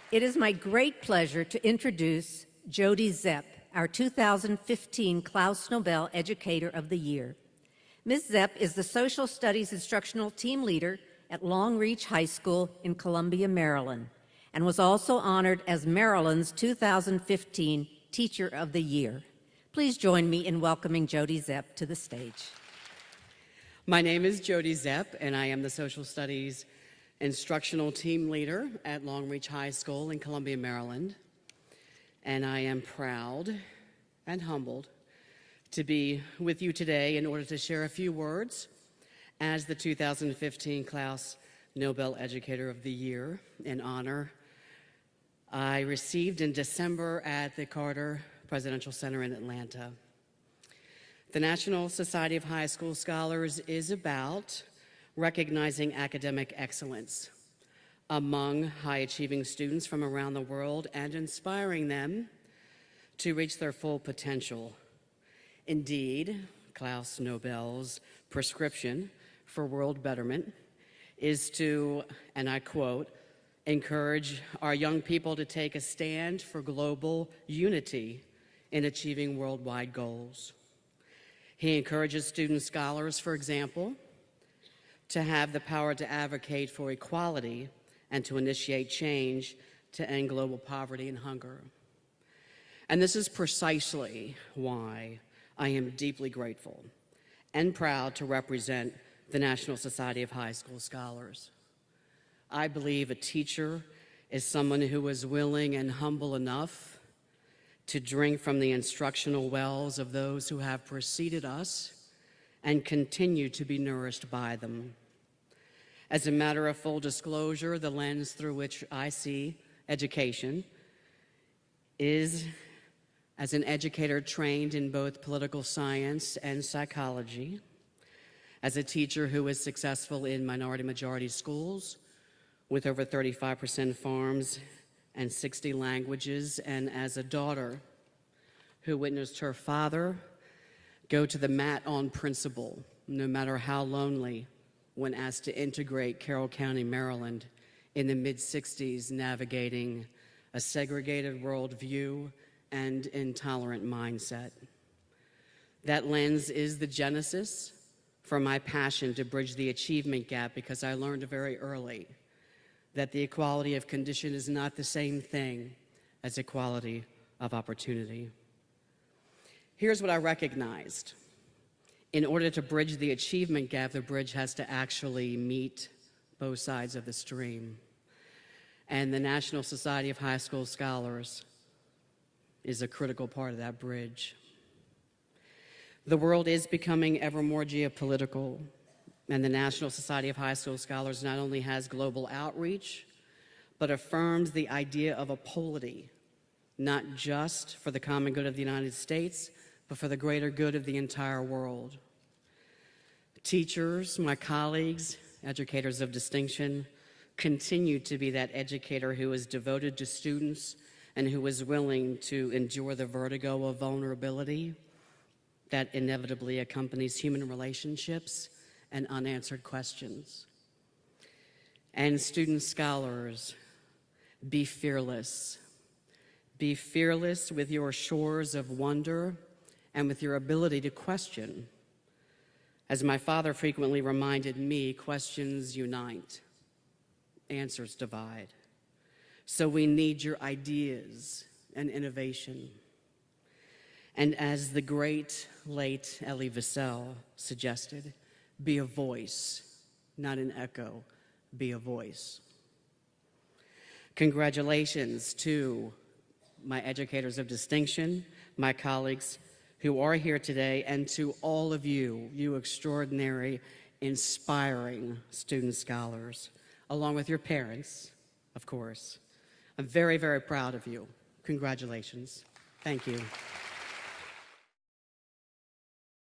It is my great pleasure to introduce Jody Zepp, our 2015 Claes Nobel Educator of the Year. Ms. Zepp is the Social Studies Instructional Team Leader at Long Reach High School in Columbia, Maryland, and was also honored as Maryland's 2015 Teacher of the Year. Please join me in welcoming Jody Zepp to the stage. My name is Jody Zepp, and I am the Social Studies Instructional Team Leader at Long Reach High School in Columbia, Maryland. And I am proud and humbled to be with you today in order to share a few words as the 2015 Claes Nobel Educator of the Year in honor I received in December at the Carter Presidential Center in Atlanta. The National Society of High School Scholars is about recognizing academic excellence among high-achieving students from around the world and inspiring them to reach their full potential. Indeed, Claes Nobel's prescription for world betterment is to, and I quote, encourage our young people to take a stand for global unity in achieving worldwide goals. He encourages student scholars, for example, to have the power to advocate for equality and to initiate change to end global poverty and hunger. And this is precisely why I am deeply grateful and proud to represent the National Society of High School Scholars. I believe a teacher is someone who is willing and humble enough to drink from the instructional wells of those who have preceded us and continue to be nourished by them. As a matter of full disclosure, the lens through which I see education is as an educator trained in both political science and psychology, as a teacher who is successful in minority-majority schools with over 35% farms and 60 languages, and as a daughter who witnessed her father go to the mat on principle, no matter how lonely, when asked to integrate Carroll County, Maryland in the mid-60s, navigating a segregated worldview and intolerant mindset. That lens is the genesis for my passion to bridge the achievement gap, because I learned very early that the equality of condition is not the same thing as equality of opportunity. Here's what I recognized. In order to bridge the achievement gap, the bridge has to actually meet both sides of the stream. And the National Society of High School Scholars is a critical part of that bridge. The world is becoming ever more geopolitical, and the National Society of High School Scholars not only has global outreach, but affirms the idea of a polity, not just for the common good of the United States, but for the greater good of the entire world. Teachers, my colleagues, educators of distinction, continue to be that educator who is devoted to students and who is willing to endure the vertigo of vulnerability that inevitably accompanies human relationships and unanswered questions. And student scholars, be fearless. Be fearless with your shores of wonder and with your ability to question. As my father frequently reminded me, questions unite, answers divide. So we need your ideas and innovation. And as the great late Elie Wiesel suggested, be a voice, not an echo, be a voice. Congratulations to my educators of distinction, my colleagues who are here today, and to all of you, you extraordinary, inspiring student scholars, along with your parents, of course. I'm very, very proud of you. Congratulations. Thank you.